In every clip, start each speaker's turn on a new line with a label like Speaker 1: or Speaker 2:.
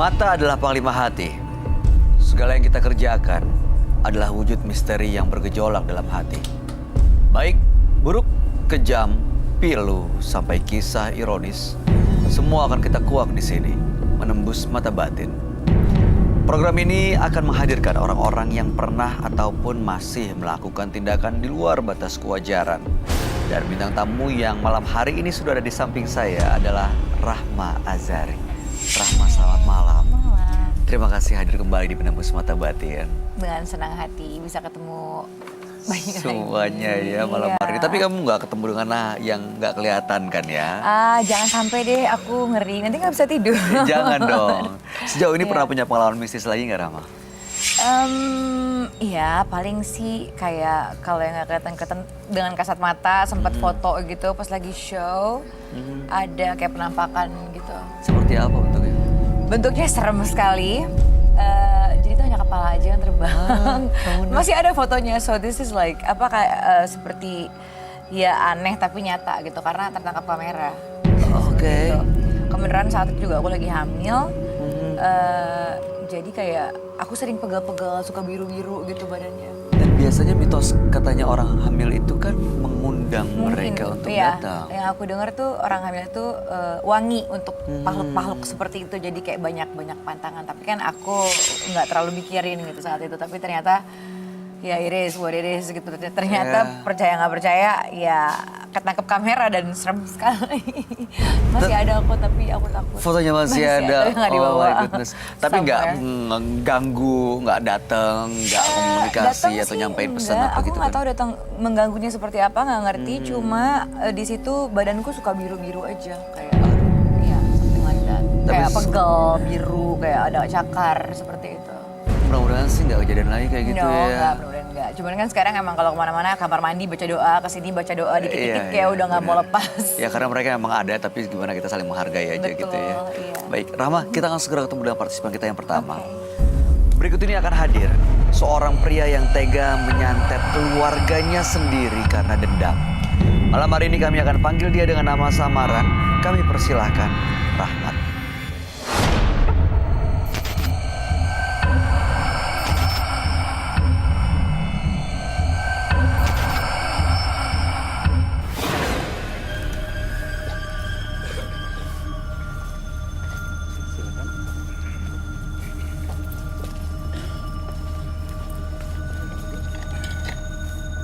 Speaker 1: Mata adalah panglima hati. Segala yang kita kerjakan adalah wujud misteri yang bergejolak dalam hati. Baik, buruk, kejam, pilu, sampai kisah ironis, semua akan kita kuak di sini, menembus mata batin. Program ini akan menghadirkan orang-orang yang pernah ataupun masih melakukan tindakan di luar batas kewajaran. Dan bintang tamu yang malam hari ini sudah ada di samping saya adalah Rahma Azhari. Rahma, selamat malam.
Speaker 2: Malam.
Speaker 1: Terima kasih hadir kembali di Penembus Mata Batin.
Speaker 2: Dengan senang hati bisa ketemu banyak
Speaker 1: Semuanya ya malam
Speaker 2: Iya.
Speaker 1: hari ini. Tapi kamu nggak ketemu dengan yang nggak kelihatan kan ya?
Speaker 2: Jangan sampai deh aku ngeri, nanti nggak bisa tidur.
Speaker 1: Jangan dong. Sejauh ini
Speaker 2: Iya.
Speaker 1: pernah punya pengalaman mistis lagi nggak, Rahma?
Speaker 2: Iya, paling sih kayak kalau yang nggak kelihatan dengan kasat mata sempat foto gitu pas lagi show, ada kayak penampakan gitu.
Speaker 1: Seperti apa bentuknya?
Speaker 2: Bentuknya serem sekali. Jadi itu hanya kepala aja yang terbang. Masih ada fotonya, so this is like apa kayak seperti ya aneh tapi nyata gitu karena tertangkap kamera.
Speaker 1: Oke.
Speaker 2: Gitu. Kebenaran saat itu juga aku lagi hamil. Jadi kayak aku sering pegal-pegal, suka biru-biru gitu badannya.
Speaker 1: Dan biasanya mitos katanya orang hamil itu kan mengundang mereka untuk
Speaker 2: iya,
Speaker 1: datang.
Speaker 2: yang aku dengar tuh orang hamil itu wangi untuk makhluk-makhluk seperti itu. Jadi kayak banyak-banyak pantangan. Tapi kan aku nggak terlalu mikirin gitu saat itu. Tapi ternyata ya it is what it is gitu. Ternyata percaya nggak percaya ya ketangkep kamera dan serem sekali. Masih ada aku tapi aku takut.
Speaker 1: Fotonya masih ada.
Speaker 2: Tapi nggak dibawa.
Speaker 1: Oh my goodness. Tapi nggak
Speaker 2: Somewhere.
Speaker 1: mengganggu, nggak datang, nggak komunikasi
Speaker 2: Datang
Speaker 1: atau
Speaker 2: sih
Speaker 1: nyampein pesan
Speaker 2: enggak,
Speaker 1: apa
Speaker 2: aku
Speaker 1: gitu
Speaker 2: nggak
Speaker 1: kan?
Speaker 2: tahu datang mengganggunya seperti apa, nggak ngerti. Cuma di situ badanku suka biru-biru aja kayak ya something like that.
Speaker 1: Tapi
Speaker 2: Kayak pegel biru, kayak ada cakar seperti itu.
Speaker 1: Mudah-mudahan sih nggak kejadian lagi kayak gitu
Speaker 2: No,
Speaker 1: ya.
Speaker 2: enggak, mudah-mudahan enggak. Cuman kan sekarang emang kalau kemana-mana kamar mandi baca doa, kesini baca doa dikit-dikit
Speaker 1: Iya,
Speaker 2: kayak
Speaker 1: iya,
Speaker 2: udah nggak mau
Speaker 1: benar.
Speaker 2: lepas.
Speaker 1: Ya karena mereka emang ada, tapi gimana kita saling menghargai aja
Speaker 2: Betul,
Speaker 1: gitu ya.
Speaker 2: iya.
Speaker 1: Baik, Rahma, kita akan segera ketemu dengan partisipan kita yang pertama.
Speaker 2: Oke.
Speaker 1: Berikut ini akan hadir seorang pria yang tega menyantet keluarganya sendiri karena dendam. Malam hari ini kami akan panggil dia dengan nama samaran. Kami persilahkan Rahmat.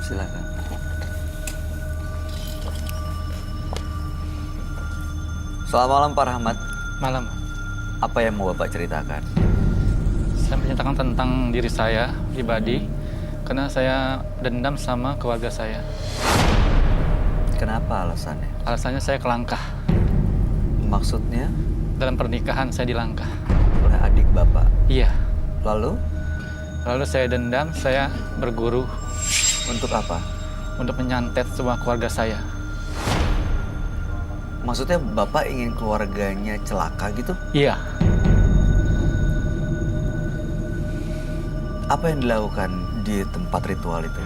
Speaker 1: Silakan. Selamat malam Pak Rahmat.
Speaker 3: Malam,
Speaker 1: Apa yang mau Bapak ceritakan?
Speaker 3: saya menceritakan tentang diri saya pribadi karena saya dendam sama keluarga saya.
Speaker 1: Kenapa alasannya?
Speaker 3: Alasannya saya kelangkah.
Speaker 1: Maksudnya
Speaker 3: Dalam pernikahan saya dilangkah.
Speaker 1: oleh adik Bapak.
Speaker 3: Iya.
Speaker 1: Lalu
Speaker 3: Lalu saya dendam, saya berguru
Speaker 1: untuk apa?
Speaker 3: untuk menyantet semua keluarga saya.
Speaker 1: Maksudnya Bapak ingin keluarganya celaka gitu?
Speaker 3: Iya.
Speaker 1: Apa yang dilakukan di tempat ritual itu?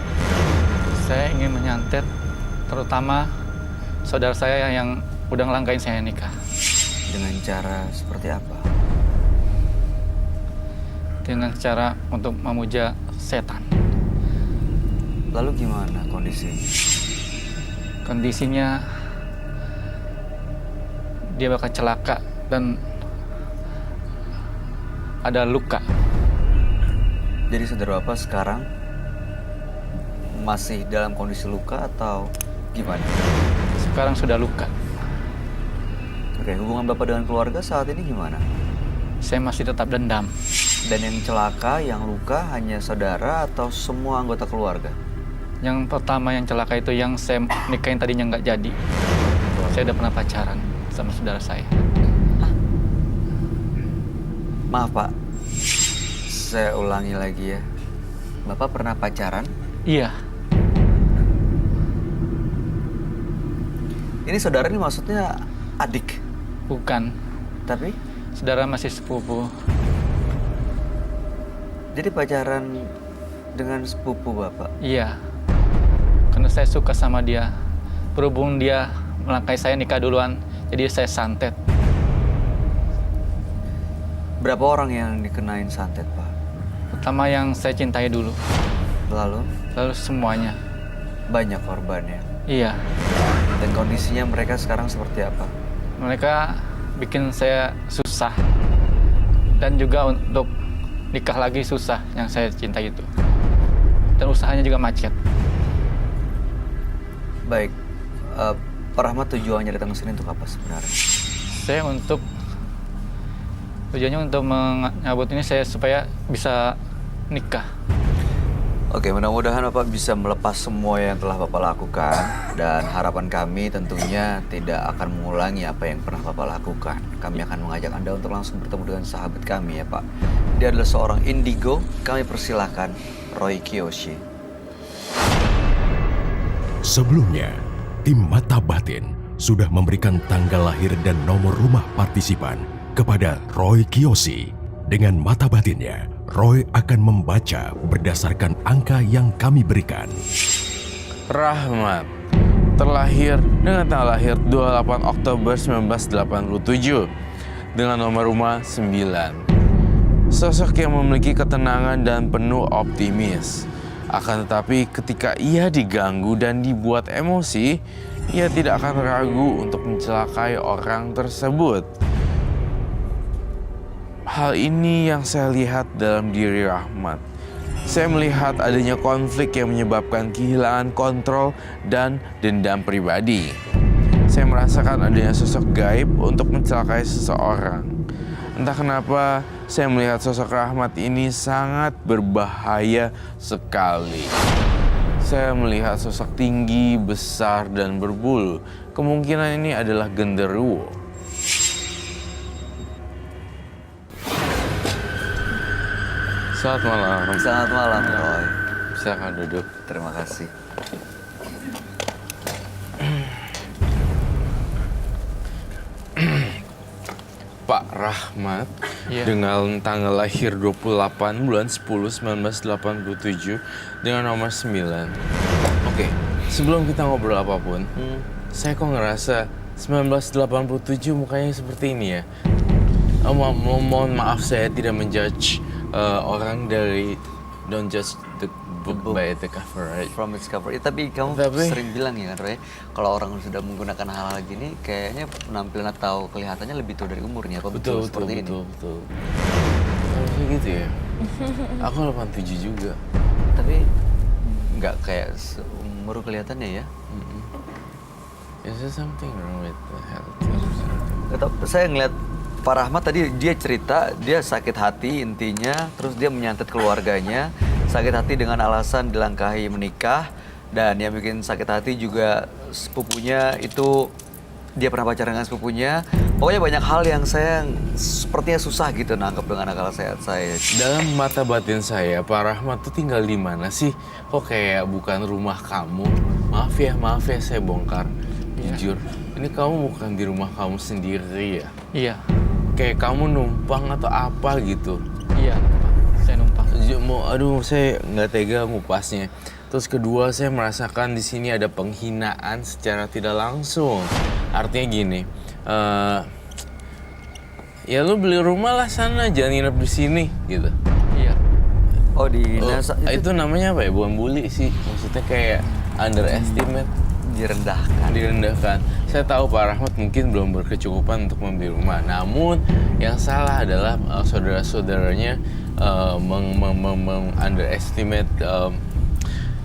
Speaker 3: Saya ingin menyantet terutama saudara saya yang udah ngelangkain saya nikah.
Speaker 1: Dengan cara seperti apa?
Speaker 3: Dengan cara untuk memuja setan.
Speaker 1: Lalu gimana kondisinya?
Speaker 3: Kondisinya dia bakal celaka dan ada luka.
Speaker 1: Jadi saudara Bapak sekarang masih dalam kondisi luka atau gimana?
Speaker 3: Sekarang sudah luka.
Speaker 1: Oke, hubungan Bapak dengan keluarga saat ini gimana?
Speaker 3: Saya masih tetap dendam.
Speaker 1: Dan yang celaka, yang luka hanya saudara atau semua anggota keluarga?
Speaker 3: Yang pertama yang celaka itu yang saya nikahin tadinya nggak jadi. Saya udah pernah pacaran sama saudara saya.
Speaker 1: Maaf Pak, saya ulangi lagi ya. Bapak pernah pacaran?
Speaker 3: Iya,
Speaker 1: Ini saudara ini maksudnya adik,
Speaker 3: bukan.
Speaker 1: tapi
Speaker 3: Saudara masih sepupu.
Speaker 1: jadi pacaran dengan sepupu Bapak?
Speaker 3: Iya, karena saya suka sama dia. Berhubung dia melangkai saya nikah duluan, jadi saya santet.
Speaker 1: Berapa orang yang dikenain santet, Pak?
Speaker 3: Pertama yang saya cintai dulu,
Speaker 1: Lalu
Speaker 3: lalu semuanya.
Speaker 1: banyak korbannya.
Speaker 3: Iya,
Speaker 1: Dan kondisinya mereka sekarang seperti apa?
Speaker 3: mereka bikin saya susah. Dan juga untuk nikah lagi susah yang saya cintai itu. Dan usahanya juga macet.
Speaker 1: Baik, Pak Rahmat tujuannya datang ke sini untuk apa sebenarnya?
Speaker 3: Saya tujuannya untuk menyambut ini saya supaya bisa nikah.
Speaker 1: Oke, mudah-mudahan Bapak bisa melepas semua yang telah Bapak lakukan. Dan harapan kami tentunya tidak akan mengulangi apa yang pernah Bapak lakukan. Kami akan mengajak Anda untuk langsung bertemu dengan sahabat kami ya Pak. Dia adalah seorang indigo, kami persilahkan Roy Kiyoshi.
Speaker 4: Sebelumnya, tim Mata Batin sudah memberikan tanggal lahir dan nomor rumah partisipan kepada Roy Kiyoshi. Dengan mata batinnya, Roy akan membaca berdasarkan angka yang kami berikan.
Speaker 5: Rahmat terlahir dengan tanggal lahir 28 Oktober 1987 dengan nomor rumah 9. Sosok yang memiliki ketenangan dan penuh optimis. Akan tetapi ketika ia diganggu dan dibuat emosi, ia tidak akan ragu untuk mencelakai orang tersebut. Hal ini yang saya lihat dalam diri Rahmat. Saya melihat adanya konflik yang menyebabkan kehilangan kontrol dan dendam pribadi. Saya merasakan adanya sosok gaib untuk mencelakai seseorang. Entah kenapa saya melihat sosok Rahmat ini sangat berbahaya sekali. Saya melihat sosok tinggi, besar, dan berbulu. Kemungkinan ini adalah genderuwo. Selamat malam.
Speaker 1: Selamat malam Roy.
Speaker 5: Silakan duduk.
Speaker 1: Terima kasih.
Speaker 5: Pak Rahmat,
Speaker 3: Iya.
Speaker 5: dengan tanggal lahir 28 bulan 10 1987 dengan nomor 9. Oke, sebelum kita ngobrol apapun, saya kok ngerasa 1987 mukanya seperti ini ya. Mohon maaf saya tidak menjudge orang dari don't judge the book by the cover, right?
Speaker 1: From its cover. Tapi kamu sering bilang ya kan Roy, kalau orang sudah menggunakan hal-hal gini, kayaknya penampilan atau kelihatannya lebih tua dari umurnya. Apa betul seperti ini?
Speaker 5: Betul. Harusnya gitu ya. Aku 87 juga.
Speaker 1: Tapi nggak kayak seumur kelihatannya ya.
Speaker 5: Is there something wrong with the health?
Speaker 1: Nggak tahu, saya ngeliat Pak Rahmat tadi dia cerita dia sakit hati intinya, terus dia menyantet keluarganya, sakit hati dengan alasan dilangkahi menikah, dan yang bikin sakit hati juga sepupunya itu dia pernah pacaran dengan sepupunya. Pokoknya banyak hal yang saya sepertinya susah gitu nangkep dengan akal sehat saya.
Speaker 5: Dalam mata batin saya, Pak Rahmat tuh tinggal di mana sih? Kok kayak bukan rumah kamu? Maaf ya saya bongkar. Jujur, ini kamu bukan di rumah kamu sendiri ya?
Speaker 3: Iya,
Speaker 5: Kayak kamu numpang atau apa gitu?
Speaker 3: iya, saya numpang.
Speaker 5: Aduh, saya nggak tega ngupasnya. Terus kedua, saya merasakan di sini ada penghinaan secara tidak langsung. Artinya gini, ya lu beli rumah lah sana, jangan nginep di sini gitu.
Speaker 3: Iya,
Speaker 1: Oh di NASA
Speaker 5: Itu namanya apa ya? Bukan bully sih, maksudnya kayak underestimate. Direndahkan. Saya tahu Pak Rahmat mungkin belum berkecukupan untuk membeli rumah. Namun yang salah adalah saudara-saudaranya underestimate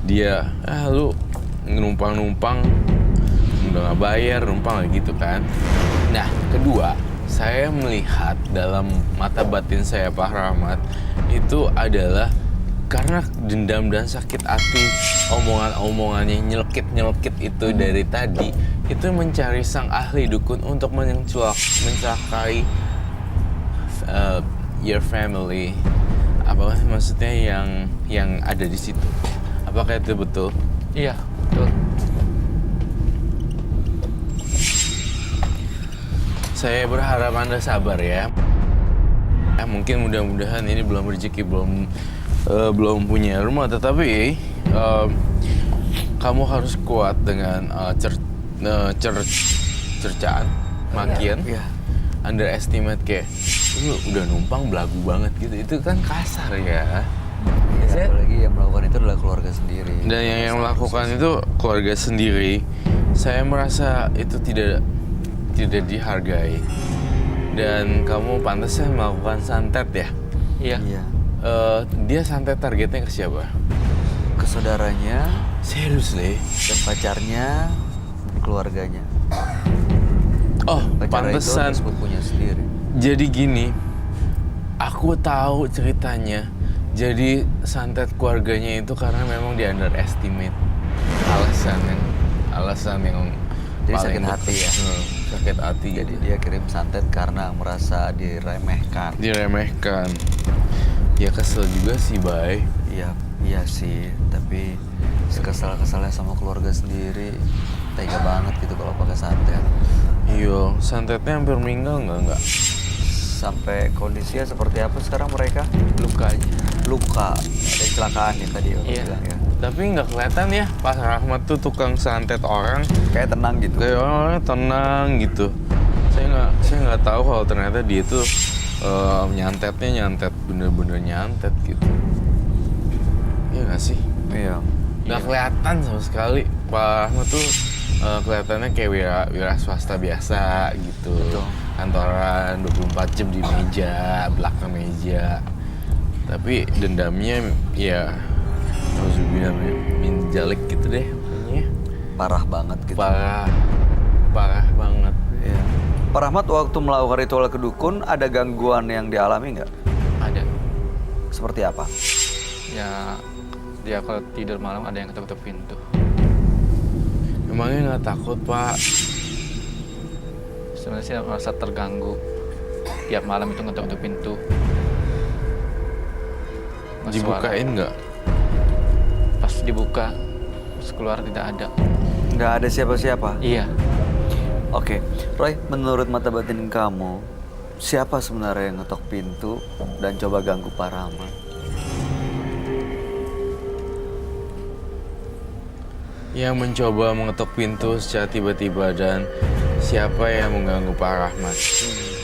Speaker 5: dia. Lu numpang udah nggak bayar, numpang gitu kan. Nah, kedua, saya melihat dalam mata batin saya Pak Rahmat itu adalah karena dendam dan sakit hati, omongan-omongannya nyelkit itu dari tadi, itu mencari sang ahli dukun untuk mencelakai your family. Apa maksudnya yang ada di situ? Apakah itu betul?
Speaker 3: iya, betul.
Speaker 5: Saya berharap Anda sabar ya. Mungkin mudah-mudahan ini belum rezeki, belum punya rumah, tetapi kamu harus kuat dengan cercaan, makian.
Speaker 1: Iya.
Speaker 5: underestimate kayak lu udah numpang belagu banget gitu. Itu kan kasar ya.
Speaker 1: Ya, apalagi yang melakukan itu adalah keluarga sendiri.
Speaker 5: Dan yang melakukan itu keluarga sendiri, saya merasa itu tidak dihargai. Dan kamu pantasnya melakukan santet ya?
Speaker 3: Iya.
Speaker 1: Iya.
Speaker 5: Dia santet targetnya ke siapa?
Speaker 1: Ke saudaranya
Speaker 5: Serius deh?
Speaker 1: dan pacarnya, keluarganya.
Speaker 5: Oh,
Speaker 1: Pacarnya itu
Speaker 5: pantesan.
Speaker 1: sepupunya sendiri.
Speaker 5: Jadi gini, aku tahu ceritanya. Jadi santet keluarganya itu karena memang di underestimate. Alasan yang
Speaker 1: Jadi
Speaker 5: paling
Speaker 1: sakit hati ya?
Speaker 5: Sakit hati.
Speaker 1: Jadi dia kirim santet karena merasa diremehkan.
Speaker 5: diremehkan. Ya kesel juga sih, Bay.
Speaker 1: Iya sih, tapi sekesal-kesalnya sama keluarga sendiri, tega banget gitu kalau pakai santet.
Speaker 5: Iya, santetnya hampir meninggal nggak?
Speaker 1: Sampai kondisinya seperti apa sekarang mereka? Luka, ada kecelakaan ya tadi aku
Speaker 3: Iya.
Speaker 1: bilang ya.
Speaker 5: Tapi nggak kelihatan ya, Pak Rahmat tuh tukang santet orang.
Speaker 1: Kayak tenang gitu.
Speaker 5: Kayak orangnya tenang gitu. Saya nggak tahu kalau ternyata dia tuh nyantet bener-bener nyantet gitu. Iya nggak sih?
Speaker 1: Iya.
Speaker 5: Nggak kelihatan sama sekali. Pak Rahmat tuh kelihatannya kayak wira swasta biasa gitu.
Speaker 1: Betul.
Speaker 5: Kantoran 24 jam di meja, belakang meja. Tapi dendamnya ya nauzubillah min jalik gitu deh pokoknya.
Speaker 1: Parah banget gitu.
Speaker 5: Parah banget.
Speaker 1: Iya. Pak Rahmat waktu melakukan ritual ke dukun ada gangguan yang dialami nggak?
Speaker 3: Ada.
Speaker 1: Seperti apa?
Speaker 3: Ya, dia kalau tidur malam ada yang ketuk-ketuk pintu.
Speaker 5: Emangnya nggak takut, Pak?
Speaker 3: Sebenarnya sih merasa terganggu. Tiap malam itu ngetuk-ketuk pintu. Nggak
Speaker 5: Dibukain nggak?
Speaker 3: suara. Pas dibuka, pas keluar tidak ada.
Speaker 1: Nggak ada siapa-siapa?
Speaker 3: Iya.
Speaker 1: Oke, Roy, menurut mata batin kamu, siapa sebenarnya yang ngetok pintu dan coba ganggu Pak Rahmat?
Speaker 5: Yang mencoba mengetuk pintu secara tiba-tiba dan siapa yang mengganggu Pak Rahmat?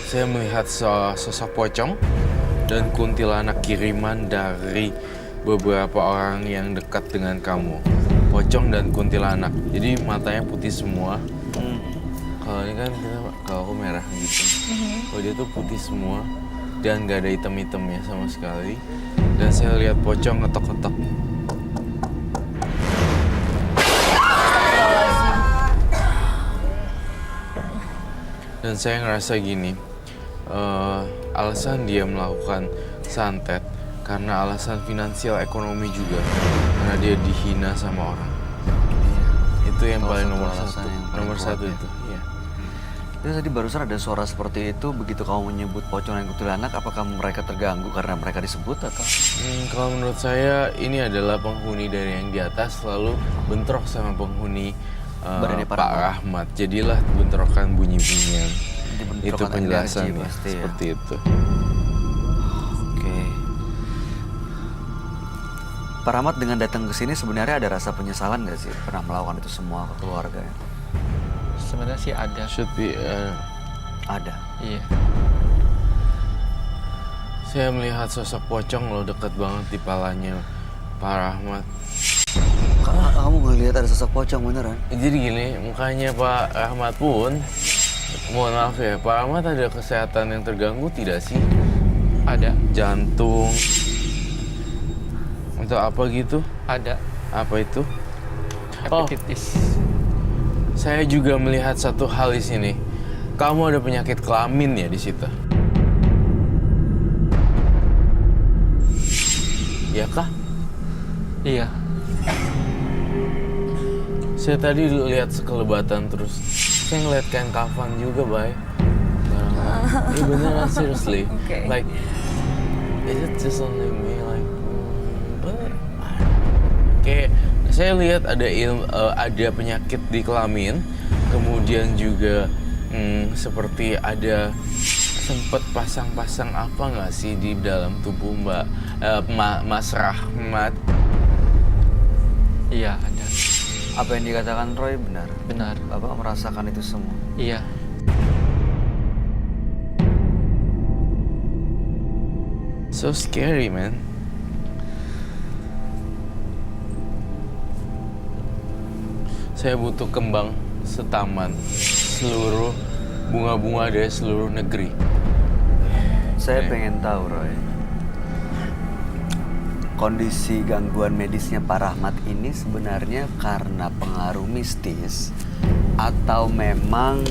Speaker 5: Saya melihat sosok pocong dan kuntilanak kiriman dari beberapa orang yang dekat dengan kamu. Pocong dan kuntilanak. Jadi matanya putih semua. Kalau ini kan kalau aku merah gitu. Kalau dia tuh putih semua dan gak ada hitam-hitamnya sama sekali. Dan saya lihat pocong ngetok-ngetok. Dan saya ngerasa gini, alasan dia melakukan santet karena alasan finansial ekonomi juga. Karena dia dihina sama orang. Itu yang
Speaker 1: Salah
Speaker 5: paling
Speaker 1: satu
Speaker 5: nomor
Speaker 1: alasan
Speaker 5: satu.
Speaker 1: yang paling
Speaker 5: Nomor
Speaker 1: kuat
Speaker 5: satu
Speaker 1: ya.
Speaker 5: itu. Iya.
Speaker 1: Terus tadi barusan ada suara seperti itu, begitu kamu menyebut pocong dan kuntilanak, apakah mereka terganggu karena mereka disebut atau?
Speaker 5: Kalau menurut saya ini adalah penghuni dari yang di atas selalu bentrok sama penghuni
Speaker 1: Badannya Pak
Speaker 5: Pak Rahmat. Jadilah bentrokan bunyi-bunyian. Itu
Speaker 1: Bentrokan
Speaker 5: penjelasannya
Speaker 1: energi pasti ya.
Speaker 5: seperti itu.
Speaker 1: Oke. Pak Rahmat dengan datang ke sini sebenarnya ada rasa penyesalan nggak sih pernah melakukan itu semua ke keluarganya?
Speaker 3: Sebenarnya sih ada.
Speaker 5: Should be.
Speaker 1: Ada.
Speaker 3: Iya.
Speaker 5: Saya melihat sosok pocong loh dekat banget di palanya Pak Rahmat.
Speaker 1: Kamu ngelihat ada sosok pocong beneran?
Speaker 5: Jadi gini, mukanya Pak Rahmat pun, mohon maaf ya, Pak Rahmat ada kesehatan yang terganggu tidak sih?
Speaker 3: Ada.
Speaker 5: Jantung, atau apa gitu?
Speaker 3: Ada.
Speaker 5: Apa itu?
Speaker 3: Hepatitis.
Speaker 5: Saya juga melihat satu hal di sini. Kamu ada penyakit kelamin ya di situ? Iya kah?
Speaker 3: Iya.
Speaker 5: Saya tadi lihat sekelebatan terus. Saya ngeliat kain kafan juga, Bay. Iya beneran, seriously.
Speaker 2: Okay.
Speaker 5: Like, is it just only me? Like, but... Kayak, saya lihat ada penyakit di kelamin. Kemudian juga seperti ada sempet pasang-pasang apa nggak sih di dalam tubuh Mas Rahmat?
Speaker 3: Iya, ada.
Speaker 1: Apa yang dikatakan Roy benar?
Speaker 3: Benar.
Speaker 1: Bapak merasakan itu semua.
Speaker 3: Iya.
Speaker 5: So scary, man. Saya butuh kembang setaman seluruh bunga-bunga dari seluruh negeri.
Speaker 1: Saya
Speaker 5: Oke.
Speaker 1: pengen tahu, Roy. Kondisi gangguan medisnya Pak Rahmat ini sebenarnya karena pengaruh mistis atau memang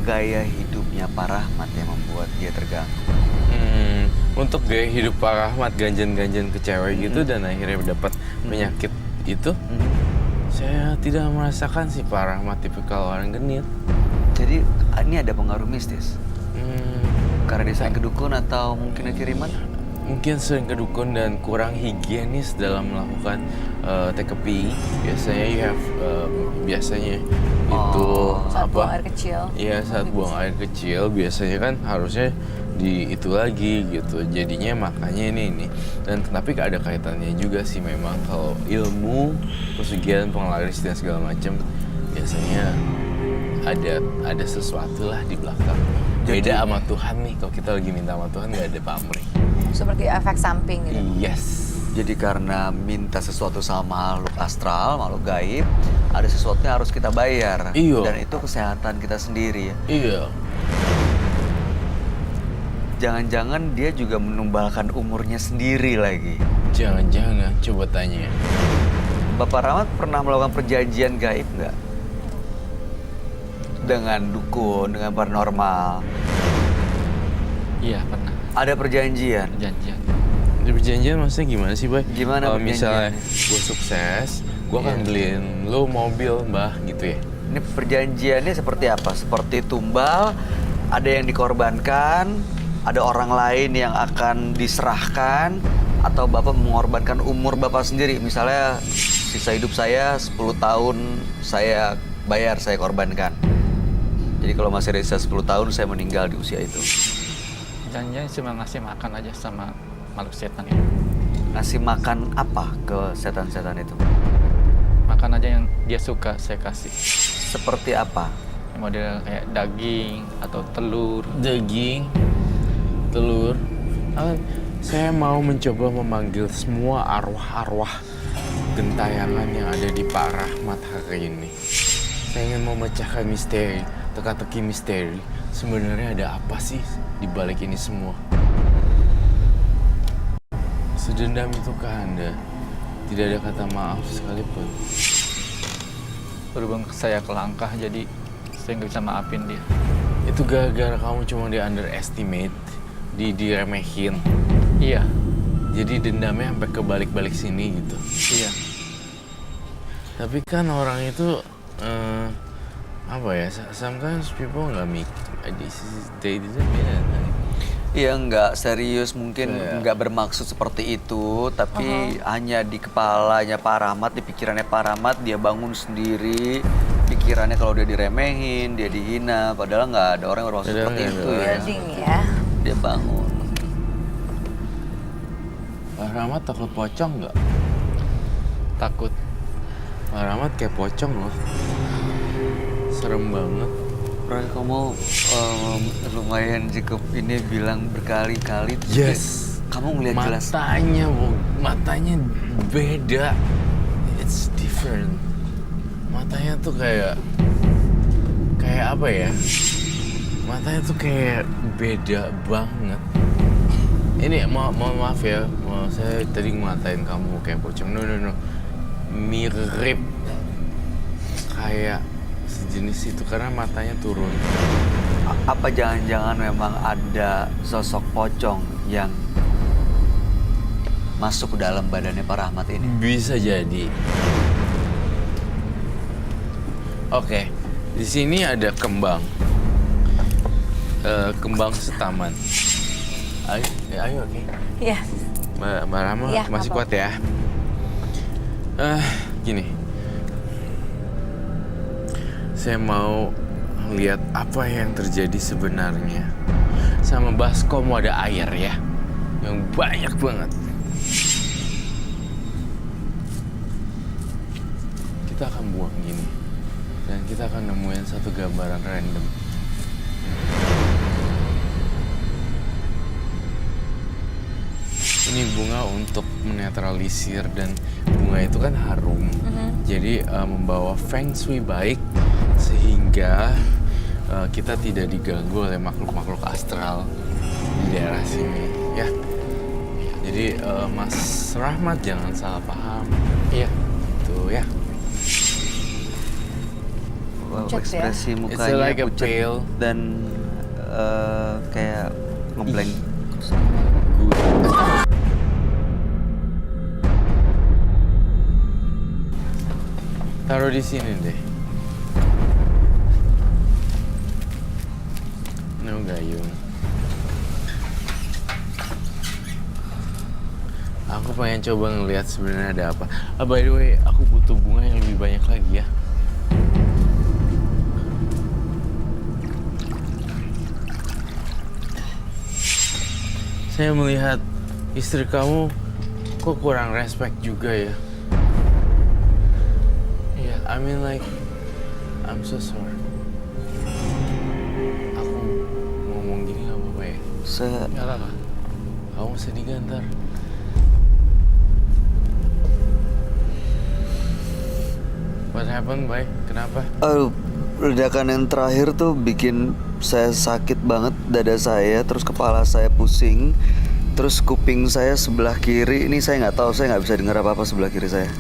Speaker 1: gaya hidupnya Pak Rahmat yang membuat dia terganggu?
Speaker 5: Untuk gaya hidup Pak Rahmat ganjen-ganjen ke cewek gitu dan akhirnya dapat penyakit itu, saya tidak merasakan si Pak Rahmat tipikal orang genit.
Speaker 1: Jadi ini ada pengaruh mistis?
Speaker 5: Hmm,
Speaker 1: Karena dia sering ke dukun atau mungkin ada kiriman?
Speaker 5: Mungkin sering ke dukun dan kurang higienis dalam melakukan TKP. Biasanya biasanya itu
Speaker 2: Saat buang
Speaker 5: apa?
Speaker 2: air kecil.
Speaker 5: Iya, saat buang air kecil biasanya kan harusnya di itu lagi gitu. Jadinya makanya ini. Dan tapi ada kaitannya juga sih memang kalau ilmu, pesugihan, penglaris dan segala macam biasanya ada sesuatu lah di belakang. Beda sama Tuhan nih, kalau kita lagi minta sama Tuhan nggak ada pamrih.
Speaker 2: Seperti efek samping gitu.
Speaker 5: Yes.
Speaker 1: Jadi karena minta sesuatu sama makhluk astral, makhluk gaib, ada sesuatu yang harus kita bayar.
Speaker 5: Iya.
Speaker 1: Dan itu kesehatan kita sendiri.
Speaker 5: Iya.
Speaker 1: Jangan-jangan dia juga menumbalkan umurnya sendiri lagi.
Speaker 5: Jangan-jangan, coba tanya.
Speaker 1: Bapak Rahmat pernah melakukan perjanjian gaib nggak? Dengan dukun, dengan paranormal.
Speaker 3: Iya pernah
Speaker 1: Ada perjanjian.
Speaker 3: janjian.
Speaker 5: Di perjanjian maksudnya gimana sih, Boy?
Speaker 1: Gimana
Speaker 5: Kalau misalnya
Speaker 1: perjanjiannya?
Speaker 5: gue sukses, gue akan
Speaker 1: Iya.
Speaker 5: beliin lo mobil, Mbah, gitu ya.
Speaker 1: Ini perjanjiannya seperti apa? Seperti tumbal, ada yang dikorbankan, ada orang lain yang akan diserahkan, atau Bapak mengorbankan umur Bapak sendiri. Misalnya sisa hidup saya 10 tahun saya bayar, saya korbankan. Jadi kalau masih ada sisa 10 tahun saya meninggal di usia itu.
Speaker 3: Janjian cuma ngasih makan aja sama makhluk setan itu.
Speaker 1: Ngasih makan apa ke setan-setan itu?
Speaker 3: Makan aja yang dia suka saya kasih.
Speaker 1: Seperti apa?
Speaker 3: Model kayak daging atau telur.
Speaker 5: Daging, telur. Saya mau mencoba memanggil semua arwah-arwah gentayangan yang ada di Pak Rahmat hari ini. Saya ingin memecahkan misteri, teka-teki misteri. Sebenarnya ada apa sih di balik ini semua? Sedendam itukah Anda? Tidak ada kata maaf sekalipun.
Speaker 3: Berhubung saya kelangkah jadi saya nggak bisa maafin dia.
Speaker 5: Itu gara-gara kamu cuma di underestimate, diremehin.
Speaker 3: Iya,
Speaker 5: Jadi dendamnya sampai kebalik-balik sini gitu.
Speaker 3: iya.
Speaker 5: Tapi kan orang itu apa ya? Sometimes people nggak they didn't mean it.
Speaker 1: Iya, nggak serius, mungkin
Speaker 5: Iya.
Speaker 1: nggak bermaksud seperti itu, tapi hanya di kepalanya Pak Rahmat, di pikirannya Pak Rahmat, dia bangun sendiri, pikirannya kalau dia diremehin, dia dihina, padahal nggak ada orang yang bermaksud
Speaker 5: Padahal
Speaker 1: seperti
Speaker 5: nggak
Speaker 1: itu
Speaker 5: ada
Speaker 1: ya.
Speaker 2: Building ya.
Speaker 1: Dia bangun.
Speaker 5: Pak Rahmat takut pocong nggak?
Speaker 3: Takut.
Speaker 5: Pak Rahmat kayak pocong loh. Serem banget.
Speaker 1: Roy, kamu lumayan cukup ini bilang berkali-kali.
Speaker 5: Yes.
Speaker 1: Kamu ngeliat jelas.
Speaker 5: Matanya beda. It's different. Matanya tuh kayak apa ya? Matanya tuh kayak beda banget. Ini mohon maaf ya, saya tadi ngatain kamu kayak pocong. No. Mirip kayak sejenis itu karena matanya turun.
Speaker 1: Apa jangan-jangan memang ada sosok pocong yang masuk ke dalam badannya Pak Rahmat ini?
Speaker 5: Bisa jadi. Oke, di sini ada kembang. Kembang setaman. Ayo, oke.
Speaker 2: Iya.
Speaker 5: Mbak Rama
Speaker 2: Iya,
Speaker 5: masih
Speaker 2: apa?
Speaker 5: kuat ya? Gini. Saya mau lihat apa yang terjadi sebenarnya. Sama baskom ada air ya. Yang banyak banget. Kita akan buang gini. Dan kita akan nemuin satu gambaran random. Ini bunga untuk menetralisir, dan bunga itu kan harum. Jadi membawa feng shui baik sehingga kita tidak diganggu oleh makhluk-makhluk astral di daerah sini, ya. Jadi Mas Rahmat jangan salah paham.
Speaker 3: Iya.
Speaker 5: Tuh ya.
Speaker 1: Wow,
Speaker 2: Pucat ya?
Speaker 1: ekspresi
Speaker 5: It's
Speaker 1: mukanya
Speaker 5: like a
Speaker 1: pucat
Speaker 5: pale.
Speaker 1: dan kayak ngeblank.
Speaker 5: Good. Taruh di sini deh. No gayung. Aku pengen coba ngeliat sebenarnya ada apa. By the way, aku butuh bunga yang lebih banyak lagi ya. Saya melihat istri kamu kok kurang respect juga ya.
Speaker 3: Iya.
Speaker 5: I mean like, I'm so sorry. Aku ngomong gini gak apa-apa ya?
Speaker 1: Saya
Speaker 3: Nggak apa-apa.
Speaker 5: Kamu sedih gak ntar? What happened, Bay? Kenapa?
Speaker 1: Aduh, ledakan yang terakhir tuh bikin saya sakit banget dada saya, terus kepala saya pusing, terus kuping saya sebelah kiri ini saya nggak tahu, saya nggak bisa dengar apa-apa sebelah kiri saya.